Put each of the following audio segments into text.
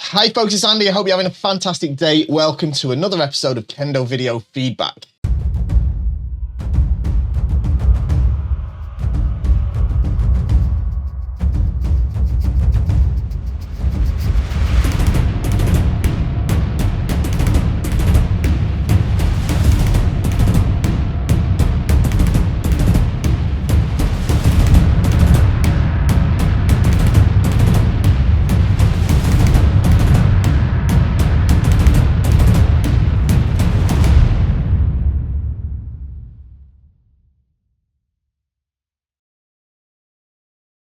Hi folks, it's Andy. I hope you're having a fantastic day. Welcome to another episode of Kendo Video Feedback.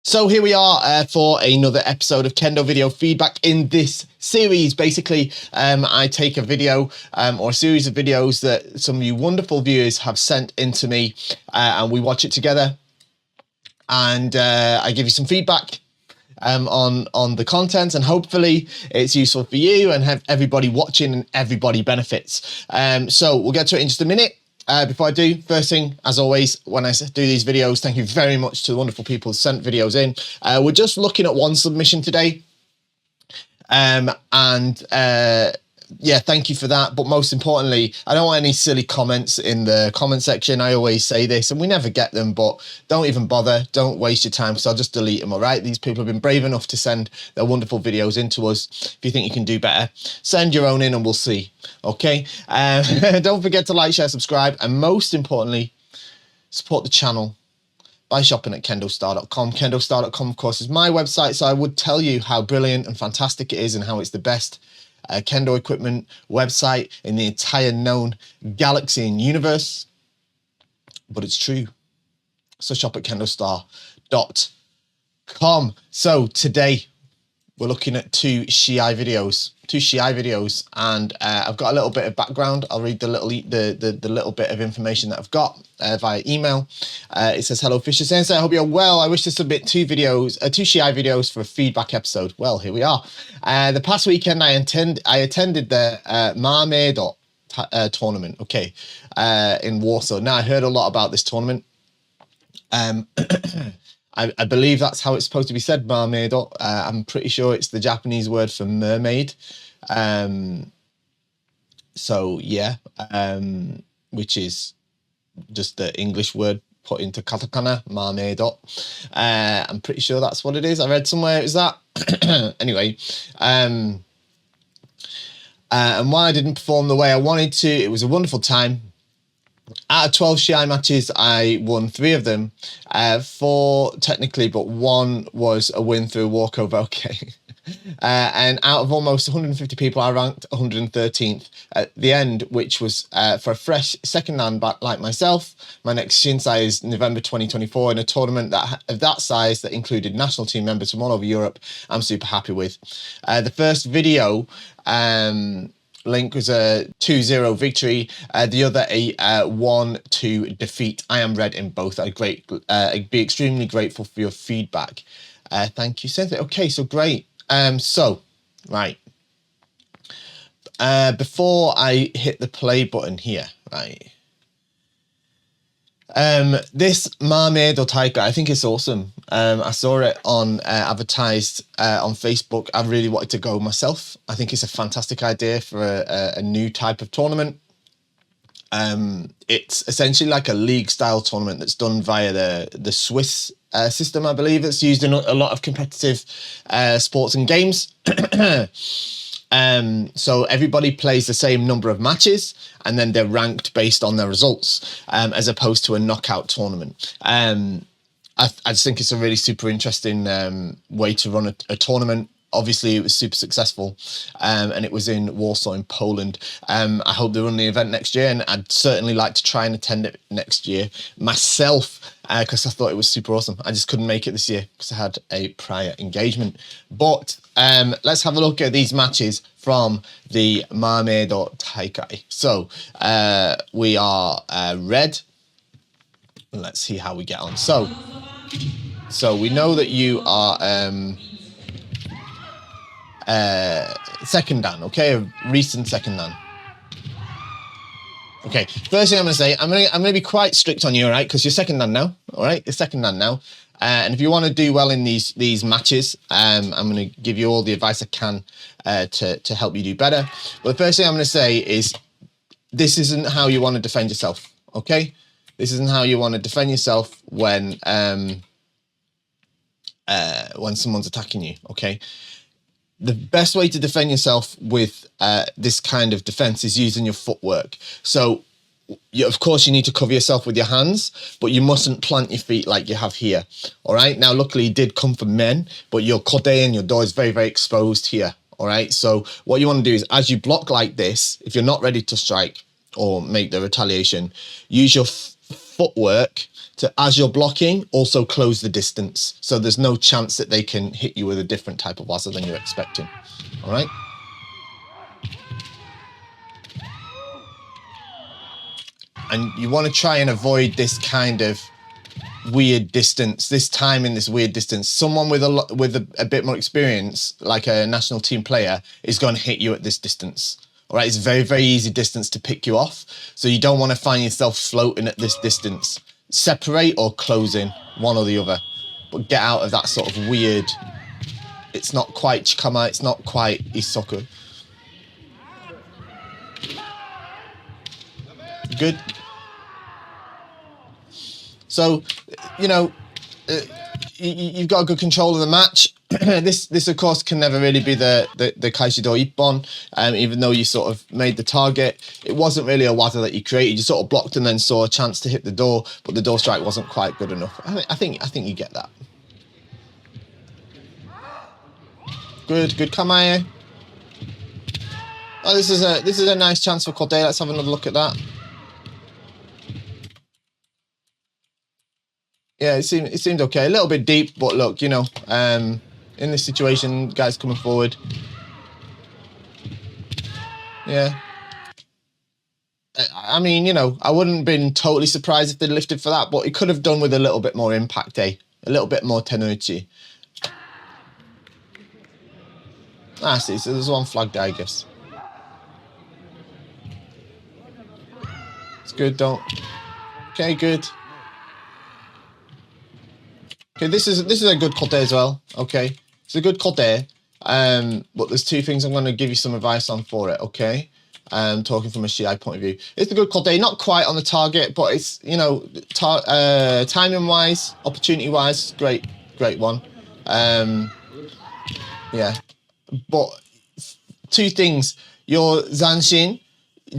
So here we are for another episode of Kendo Video Feedback. In this series, basically, I take a video or a series of videos that some of you wonderful viewers have sent into me, and we watch it together. And I give you some feedback on the content, and hopefully it's useful for you and have everybody watching and everybody benefits. So we'll get to it in just a minute. Before I do, first thing, as always, when I do these videos, thank you very much to the wonderful people who sent videos in. We're just looking at one submission today. Yeah, thank you for that. But most importantly, I don't want any silly comments in the comment section. I always say this, and we never get them, but don't even bother. Don't waste your time, because I'll just delete them, all right? These people have been brave enough to send their wonderful videos in to us. If you think you can do better, send your own in and we'll see, okay? Don't forget to like, share, subscribe, and most importantly, support the channel by shopping at KendoStar.com. KendoStar.com, of course, is my website, so I would tell you how brilliant and fantastic it is and how it's the best Kendo equipment website in the entire known galaxy and universe, but it's true. So shop at KendoStar.com. So today we're looking at two Shiai videos, and I've got a little bit of background. I'll read the little bit of information that I've got via email. It says, "Hello Fisher Sensei, I hope you're well. I wish to submit two Shiai videos for a feedback episode." Well, here we are. The past weekend I attended the Mermaid tournament, okay, in Warsaw. Now, I heard a lot about this tournament. I believe that's how it's supposed to be said, mermaid. I'm pretty sure it's the Japanese word for mermaid. So yeah, which is just the English word put into katakana, mermaid. I'm pretty sure that's what it is. I read somewhere it was that. Anyway, and why I didn't perform the way I wanted to, it was a wonderful time. Out of 12 Shiai matches, I won 3 of them. 4 technically, but 1 was a win through walkover. Okay. And out of almost 150 people, I ranked 113th at the end, which was for a fresh second dan like myself. My next Shinsai is November 2024 in a tournament of that size that included national team members from all over Europe. I'm super happy with. The first video link was a 2-0 victory, the other a 1-2 defeat. I am red in both. I'd be extremely grateful for your feedback. Thank you, Cynthia. Okay, so great. Right. Before I hit the play button here, right. This Mermaid Taikai, I think it's awesome. I saw it on advertised on Facebook. I really wanted to go myself. I think it's a fantastic idea for a new type of tournament. It's essentially like a league style tournament that's done via the Swiss system, I believe. It's used in a lot of competitive sports and games. So everybody plays the same number of matches, and then they're ranked based on their results, as opposed to a knockout tournament. I just think it's a really super interesting way to run a tournament. Obviously, it was super successful, and it was in Warsaw in Poland. I hope they run the event next year, and I'd certainly like to try and attend it next year myself, because I thought it was super awesome. I just couldn't make it this year because I had a prior engagement. But let's have a look at these matches from the Mermaid Taikai. So we are red. Let's see how we get on. So we know that you are second dan, okay, a recent second dan. Okay, first thing I'm going to say, I'm going to be quite strict on you, all right, because you're second dan now, all right? You're second dan now. And if you want to do well in these matches, I'm going to give you all the advice I can to help you do better. But the first thing I'm going to say is this isn't how you want to defend yourself, okay? This isn't how you want to defend yourself when someone's attacking you, okay? The best way to defend yourself with this kind of defense is using your footwork. So, of course, you need to cover yourself with your hands, but you mustn't plant your feet like you have here, all right? Now, luckily, he did come from men, but your kode and your do is very, very exposed here, all right? So what you want to do is, as you block like this, if you're not ready to strike or make the retaliation, use your footwork to, as you're blocking, also close the distance. So there's no chance that they can hit you with a different type of waza than you're expecting, all right? And you want to try and avoid this kind of weird distance, this time in this weird distance. Someone with a bit more experience, like a national team player, is going to hit you at this distance. All right, it's a very, very easy distance to pick you off. So you don't want to find yourself floating at this distance. Separate or close in, one or the other. But get out of that sort of weird, it's not quite chikama, it's not quite isoku. Good. So, you know, you've got a good control of the match. This of course can never really be the Kaishido Ippon, even though you sort of made the target. It wasn't really a waza that you created. You sort of blocked and then saw a chance to hit the door, but the door strike wasn't quite good enough. I think you get that. Good kamae. Oh, this is a nice chance for Kode. Let's have another look at that. Yeah, it seemed okay. A little bit deep, but look, you know, in this situation, guys coming forward. Yeah. I mean, you know, I wouldn't have been totally surprised if they lifted for that, but it could have done with a little bit more impact, eh? A little bit more tenuchi. Ah, see, so there's one flag there, I guess. It's good, don't. Okay, good. Okay, this is a good kote as well. Okay, it's a good kote. But there's two things I'm going to give you some advice on for it. Okay, talking from a Shiai point of view, it's a good kote, not quite on the target, but it's, you know, timing wise, opportunity wise, great one. Yeah, but two things: your zanshin,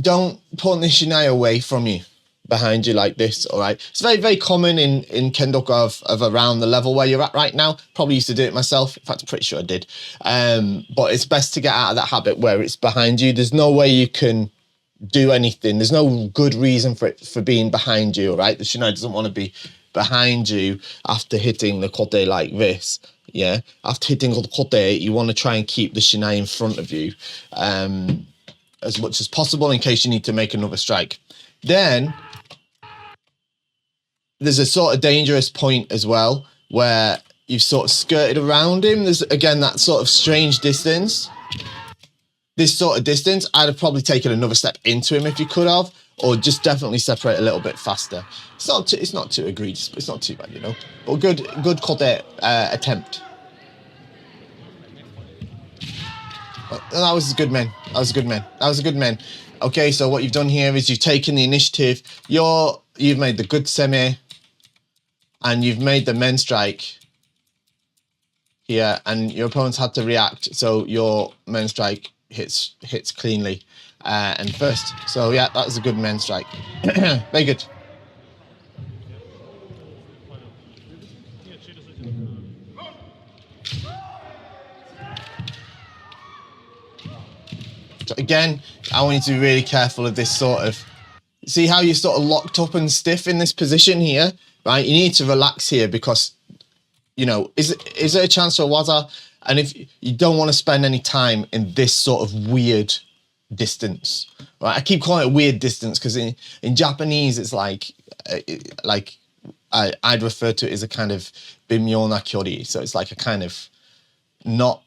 don't put the shinai away from you, behind you like this, all right? It's very, very common in Kendo of around the level where you're at right now. Probably used to do it myself. In fact, I'm pretty sure I did. But it's best to get out of that habit where it's behind you. There's no way you can do anything. There's no good reason for it for being behind you, all right? The shinai doesn't want to be behind you after hitting the kote like this. Yeah, after hitting the kote, you want to try and keep the shinai in front of you as much as possible in case you need to make another strike. Then there's a sort of dangerous point as well where you've sort of skirted around him. There's, again, that sort of strange distance. This sort of distance, I'd have probably taken another step into him if you could have, or just definitely separate a little bit faster. It's not too egregious, but it's not too bad, you know. But good kote attempt. That was a good man. That was a good man. Okay, so what you've done here is you've taken the initiative. You've made the good semi, and you've made the men strike here, and your opponent's had to react. So your men strike hits cleanly and first. So yeah, that was a good men strike. Very good. So again, I want you to be really careful of this sort of. See how you're sort of locked up and stiff in this position here, right? You need to relax here because, you know, is there a chance for a waza? And if you don't want to spend any time in this sort of weird distance, right? I keep calling it weird distance because in Japanese it's like I'd refer to it as a kind of bimyona kyori. So it's like a kind of not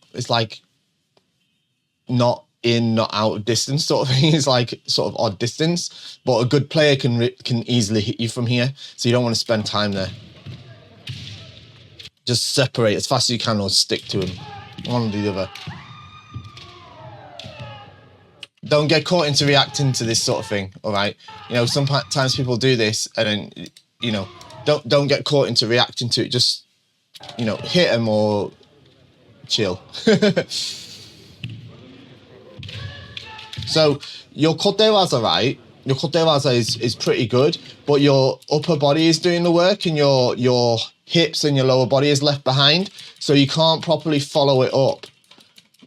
in, not out distance sort of thing. It's like sort of odd distance, but a good player can easily hit you from here. So you don't want to spend time there. just separate as fast as you can or stick to him. One or the other. Don't get caught into reacting to this sort of thing, all right? You know, sometimes people do this and then, you know, don't get caught into reacting to it. Just, you know, hit them or chill. So your kotewaza, right? Your kotewaza is pretty good, but your upper body is doing the work and your hips and your lower body is left behind. So you can't properly follow it up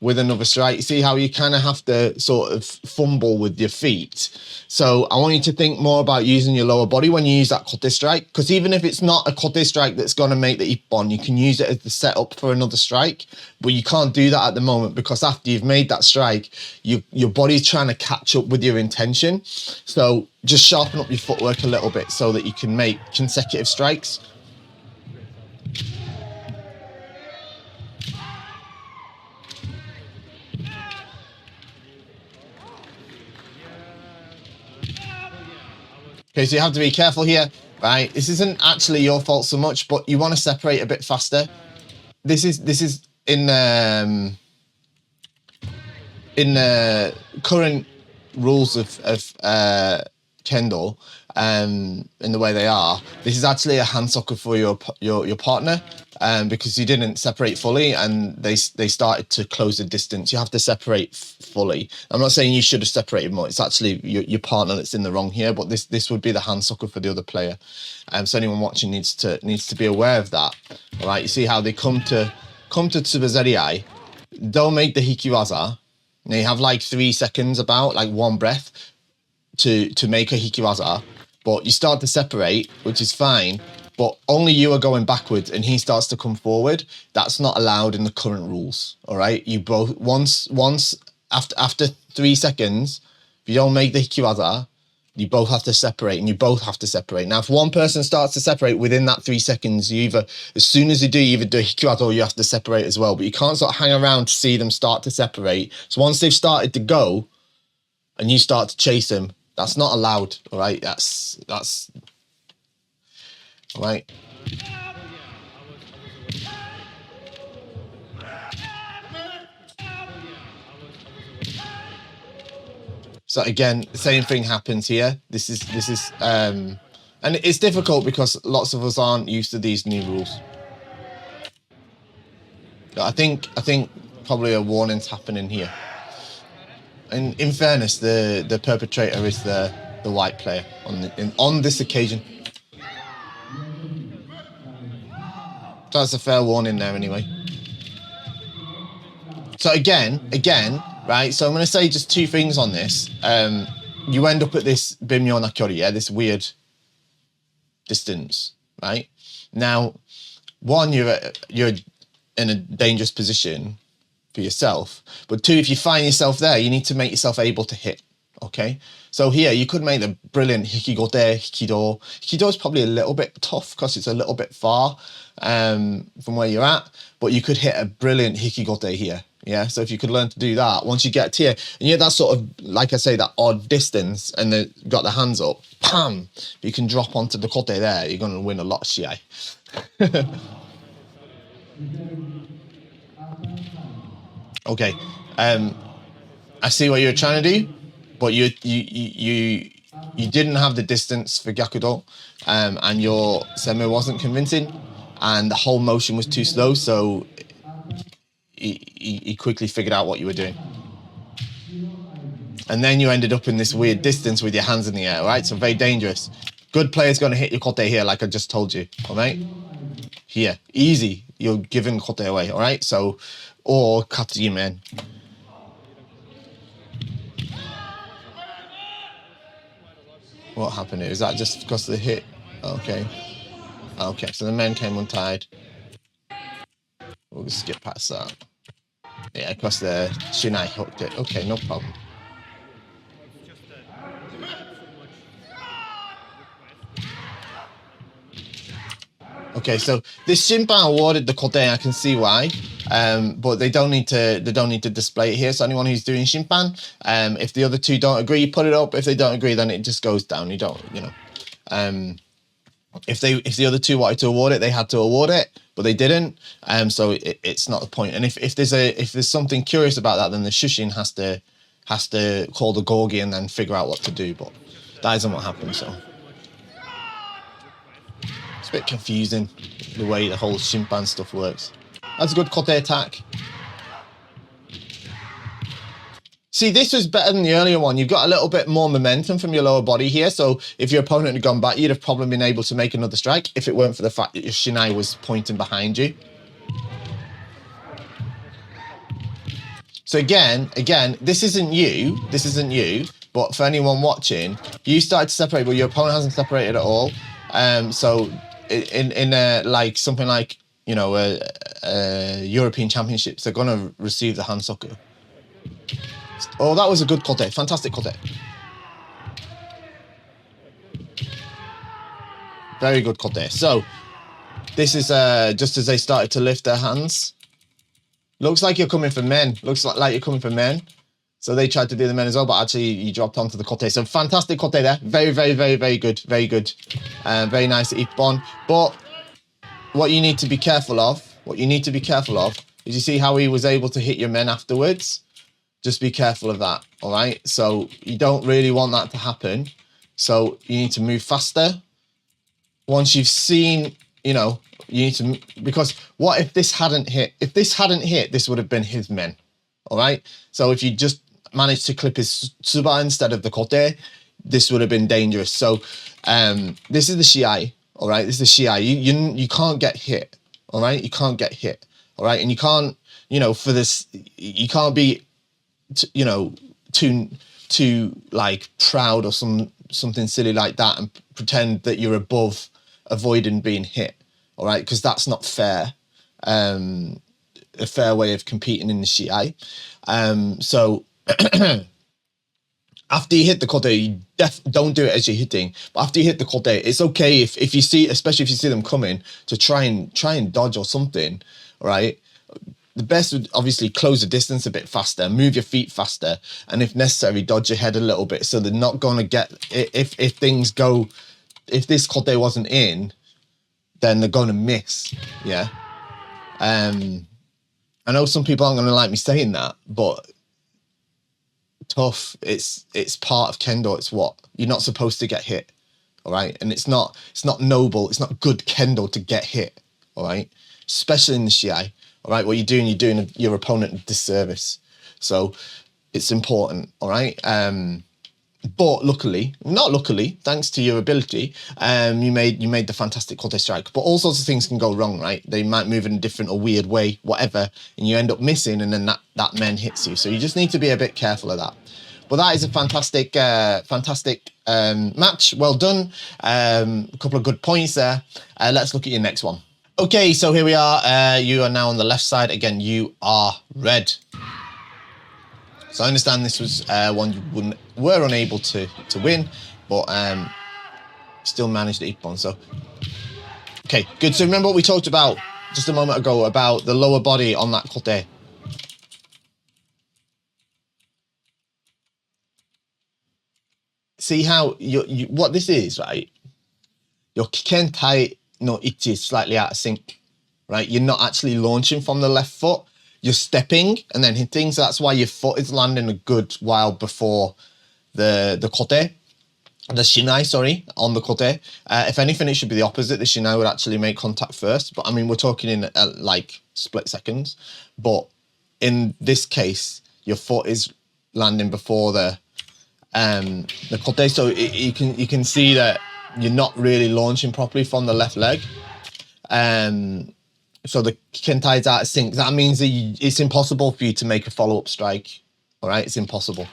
with another strike. You see how you kind of have to sort of fumble with your feet. So I want you to think more about using your lower body when you use that kote strike, because even if it's not a kote strike that's going to make the ippon, you can use it as the setup for another strike, but you can't do that at the moment because after you've made that strike, your body's trying to catch up with your intention. So just sharpen up your footwork a little bit so that you can make consecutive strikes. Okay, so you have to be careful here, right? This isn't actually your fault so much, but you want to separate a bit faster. This is in the current rules of Kendo, in the way they are. This is actually a hand socker for your partner, because you didn't separate fully and they started to close the distance. You have to separate fully. I'm not saying you should have separated more. It's actually your partner that's in the wrong here, but this would be the hand sucker for the other player. So anyone watching needs to be aware of that. All right, you see how they come to tsubazeriai. Don't make the hikiwaza. Now you have like 3 seconds, about like one breath to make a hikiwaza, but you start to separate, which is fine, but only you are going backwards and he starts to come forward. That's not allowed in the current rules. All right, you both once after 3 seconds, if you don't make the hikiwaza, you both have to separate, and you both have to separate. Now, if one person starts to separate within that 3 seconds, you either, as soon as you either do hikiwaza or you have to separate as well. But you can't sort of hang around to see them start to separate. So once they've started to go, and you start to chase them, that's not allowed. All right, that's all right. So again, the same thing happens here. This is and it's difficult because lots of us aren't used to these new rules. I think probably a warning's happening here. And in fairness, the perpetrator is the white player on this occasion. So that's a fair warning there anyway. So again, right? So I'm going to say just 2 things on this. You end up at this bimyo na kyori, yeah, this weird distance, right? Now, one, you're in a dangerous position for yourself, but 2, if you find yourself there, you need to make yourself able to hit. Okay, so here you could make the brilliant hikigote, hikido. Hikido is probably a little bit tough because it's a little bit far from where you're at, but you could hit a brilliant hikigote here. Yeah, so if you could learn to do that, once you get here, and you have that sort of, like I say, that odd distance, and then got the hands up, pam, you can drop onto the kote there, you're going to win a lot of shiai. Okay, I see what you're trying to do, but you didn't have the distance for Gyakudo, and your seme wasn't convincing, and the whole motion was too slow, so he quickly figured out what you were doing. And then you ended up in this weird distance with your hands in the air, right? So very dangerous. Good player's going to hit your kote here, like I just told you, all right? Here, easy. You're giving kote away, all right? So, or katsugi man. What happened here? Is that just because of the hit? Okay. Okay, so the men came untied. We'll skip past that. Yeah, because the Shinai hooked it. Okay, no problem. Okay, so this Shimpan awarded the kote. I can see why, but they don't need to display it here. So anyone who's doing Shimpan, if the other 2 don't agree, you put it up. If they don't agree, then it just goes down. You don't, you know. If the other 2 wanted to award it, they had to award it. but they didn't. So it's not the point. And if there's something curious about that, then the Shushin has to call the Gorgi and then figure out what to do. But that isn't what happened. So it's a bit confusing the way the whole Shimpan stuff works. That's a good Kote attack. See, this was better than the earlier one. You've got a little bit more momentum from your lower body here. So if your opponent had gone back, you'd have probably been able to make another strike if it weren't for the fact that your Shinai was pointing behind you. So again, this isn't you. This isn't you. But for anyone watching, you started to separate, but your opponent hasn't separated at all. So in like something like, you know, European Championships, they're going to receive the Hansoku. Oh, that was a good Kote. Fantastic Kote. Very good Kote. So, this is just as they started to lift their hands. Looks like you're coming for men. Looks like you're coming for men. So, they tried to do the men as well, but actually, you dropped onto the Kote. So, fantastic Kote there. Very, very, very, very good. Very good. Very nice Ippon. But what you need to be careful of, is you see how he was able to hit your men afterwards? Just be careful of that, all right? So you don't really want that to happen. So you need to move faster. Once you've seen, you know, you need to, because what if this hadn't hit? If this hadn't hit, this would have been his men, all right? So if you just managed to clip his Tsuba instead of the Kote, this would have been dangerous. So this is the Shiai, all right? This is the Shiai. You can't get hit, all right? You can't get hit, all right? And you can't, you know, for this, you can't be, you know, too like proud or something silly like that and pretend that you're above avoiding being hit, all right? Because that's not fair. A fair way of competing in the Shiai. So after you hit the Kote, you don't do it as you're hitting. But after you hit the Kote, it's okay if you see, especially if you see them coming, to try and dodge or something, right? The best would obviously close the distance a bit faster, move your feet faster, and if necessary, dodge your head a little bit so they're not going to get, if things go, if this Kote wasn't in, then they're going to miss, yeah? I know some people aren't going to like me saying that, but tough, it's part of Kendo, it's what? You're not supposed to get hit, all right? And it's not noble, it's not good Kendo to get hit, all right? Especially in the Shiai. All right, what you're doing your opponent a disservice. So it's important, all right? But not luckily, thanks to your ability, you made the fantastic Kote strike. But all sorts of things can go wrong, right? They might move in a different or weird way, whatever, and you end up missing, and then that men hits you. So you just need to be a bit careful of that. But that is a fantastic match. Well done. A couple of good points there. Let's look at your next one. Okay, so here we are. You are now on the left side. Again, you are red. So I understand this was one you were unable to win, but still managed the Ippon. So, okay, good. So remember what we talked about just a moment ago about the lower body on that Kote. See how what this is, right? Your Kikentai no ichi is slightly out of sync, right? You're not actually launching from the left foot. You're stepping and then hitting. So that's why your foot is landing a good while before the Kote, the Shinai, sorry, on the Kote. If anything, it should be the opposite. The Shinai would actually make contact first. But I mean, we're talking in like split seconds. But in this case, your foot is landing before the Kote. So you can see that you're not really launching properly from the left leg. So the Kentai is out of sync. That means that it's impossible for you to make a follow-up strike. All right, it's impossible.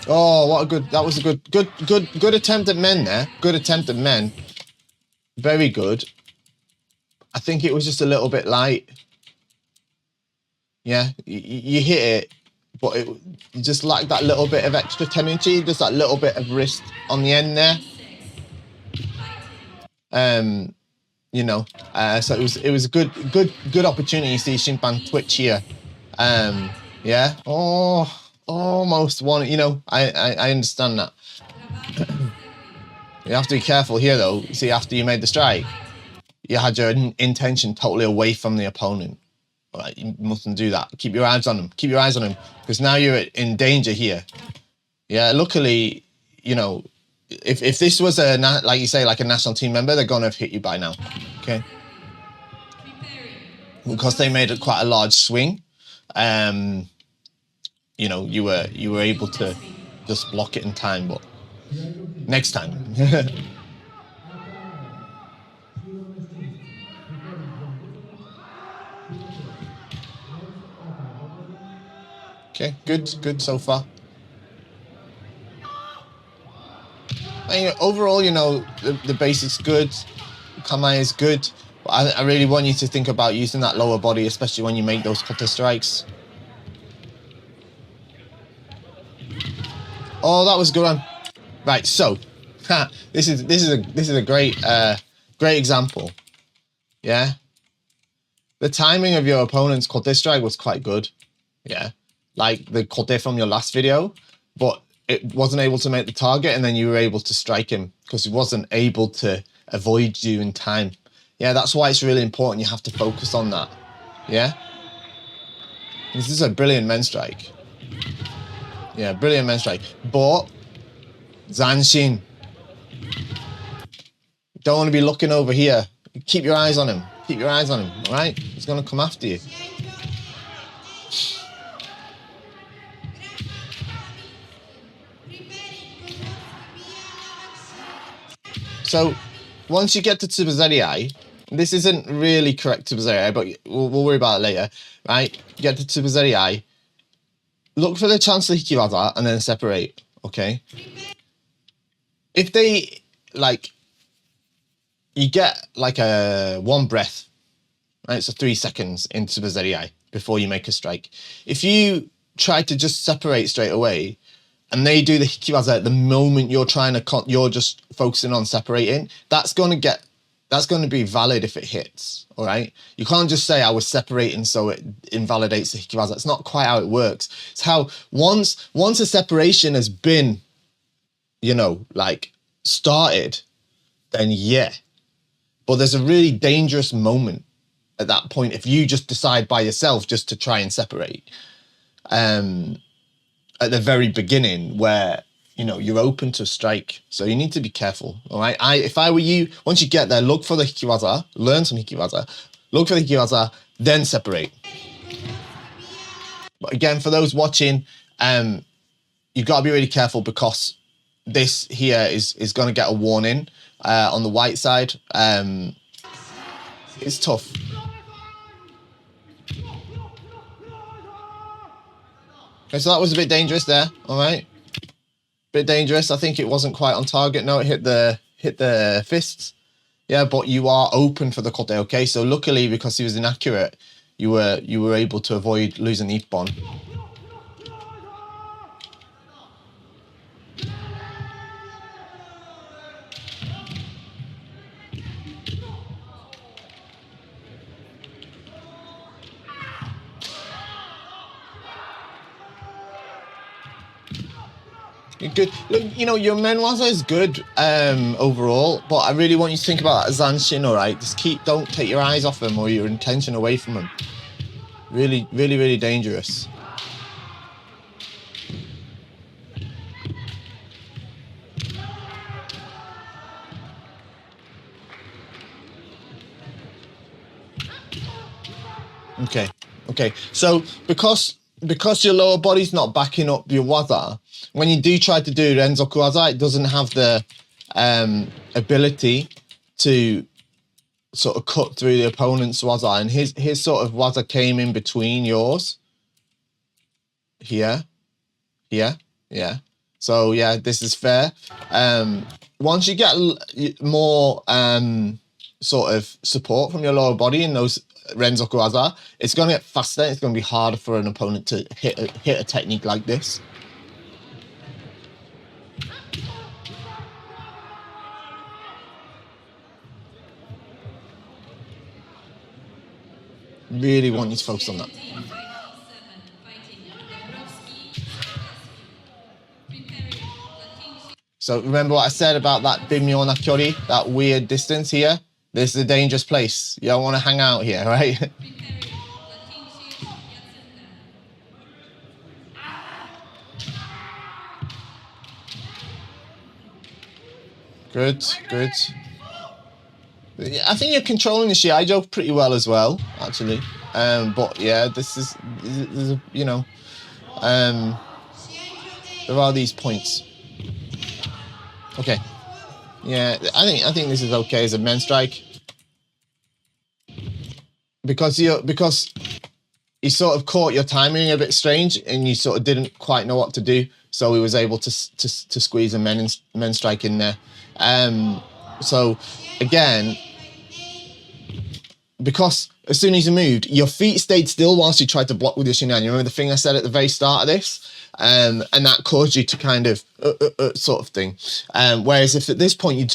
Oh, what a good, that was a good attempt at men there. Good attempt at men. Very good. I think it was just a little bit light. Yeah, you hit it, but you just lacked that little bit of extra tendency, just that little bit of wrist on the end there. You know, so it was a good opportunity to see Shimpan twitch here. Yeah. Oh, almost one. You know, I understand that. You have to be careful here, though. See, after you made the strike, you had your intention totally away from the opponent. All right, you mustn't do that. Keep your eyes on him. Keep your eyes on him, because now you're in danger here. Yeah, luckily, you know, if this was a, like you say, like a national team member, they're gonna have hit you by now. Okay. Because they made it quite a large swing. You know, you were able to just block it in time, but next time. Okay, good so far. And, overall, you know, the basic's good. Kamae is good. But I really want you to think about using that lower body, especially when you make those cutter strikes. Oh, that was a good one. Right, so this is a great great example. Yeah, the timing of your opponent's kote strike was quite good. Yeah, like the kote from your last video, but it wasn't able to make the target, and then you were able to strike him because he wasn't able to avoid you in time. Yeah, that's why it's really important. You have to focus on that. Yeah, this is a brilliant men strike. Yeah, brilliant men strike, but Zanshin. Don't want to be looking over here. Keep your eyes on him. Keep your eyes on him, all right? He's going to come after you. So, once you get to Tsubazeri, this isn't really correct Tsubazeri, but we'll worry about it later, right? Get to Tsubazeri, look for the chance to Hikiwaza, and then separate, okay? If they, like, you get, like, a one breath, right? So 3 seconds into Tsubazeri before you make a strike. If you try to just separate straight away, and they do the hikiwaza at the moment you're trying to, you're just focusing on separating, that's going to be valid if it hits, all right? You can't just say I was separating so it invalidates the hikiwaza. It's not quite how it works. It's how once a separation has been, you know, like started, then yeah. But there's a really dangerous moment at that point if you just decide by yourself just to try and separate. At the very beginning where, you know, you're open to strike. So you need to be careful, all right? If I were you, once you get there, look for the hikiwaza, learn some hikiwaza, look for the hikiwaza, then separate. But again, for those watching, you've got to be really careful because this here is going to get a warning on the white side. It's tough. Okay, so that was a bit dangerous there, all right? Bit dangerous. I think it wasn't quite on target. No, it hit the fists. Yeah, but you are open for the kote, okay? So luckily, because he was inaccurate, you were able to avoid losing the ippon. Good. Look, you know, your menwaza is good overall, but I really want you to think about that Zanshin, all right? Just don't take your eyes off him or your intention away from him. Really, really, really dangerous. Okay. So because your lower body's not backing up your waza, when you do try to do renzoku waza, it doesn't have the ability to sort of cut through the opponent's waza, and his sort of waza came in between yours. Here. Yeah. So yeah, this is fair. Once you get more sort of support from your lower body in those renzoku waza, it's going to get faster. It's going to be harder for an opponent to hit a technique like this. Really want you to focus on that. So remember what I said about that Bimyo Nakyori, that weird distance here? This is a dangerous place. You don't want to hang out here, right? Good, good. I think you're controlling the Shiaijo pretty well as well, actually. But yeah, this is you know, there are these points. Okay. Yeah, I think this is okay as a men strike. Because he sort of caught your timing a bit strange and you sort of didn't quite know what to do, so he was able to squeeze a men strike in there. So again, because as soon as you moved, your feet stayed still whilst you tried to block with your shinai. You remember the thing I said at the very start of this? And that caused you to kind of sort of thing. Whereas if at this point you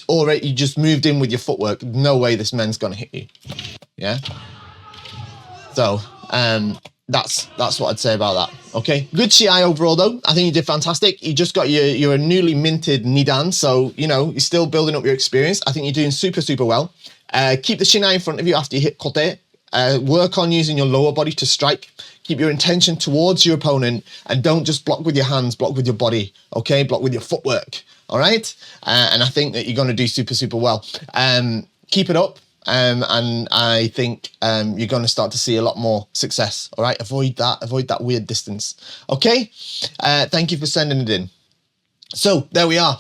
just moved in with your footwork, no way this men's gonna hit you. Yeah. So that's what I'd say about that. Okay, good Shiai overall though. I think you did fantastic. You just got your newly minted Nidan, so you know you're still building up your experience. I think you're doing super well. Keep the Shinai in front of you after you hit Kote. Work on using your lower body to strike. Keep your intention towards your opponent and don't just block with your hands, block with your body, okay? Block with your footwork, all right? And I think that you're going to do super well. Keep it up, and I think you're going to start to see a lot more success, all right? Avoid that weird distance, okay? Thank you for sending it in. So there we are.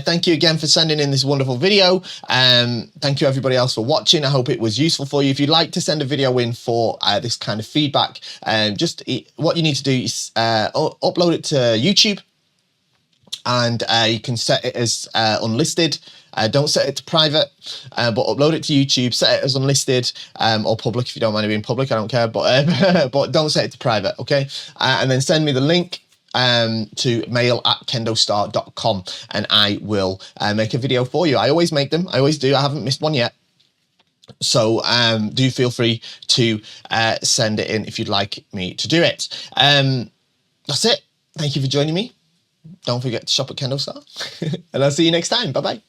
Thank you again for sending in this wonderful video. Thank you everybody else for watching. I hope it was useful for you. If you'd like to send a video in for this kind of feedback, what you need to do is upload it to YouTube, and you can set it as unlisted. Don't set it to private, but upload it to YouTube, set it as unlisted or public if you don't mind it being public. I don't care, but but don't set it to private, okay? And then send me the link to mail@kendostar.com and I will make a video for you. I always make them. I always do. I haven't missed one yet. So do feel free to send it in if you'd like me to do it. That's it. Thank you for joining me. Don't forget to shop at KendoStar. And I'll see you next time. Bye-bye.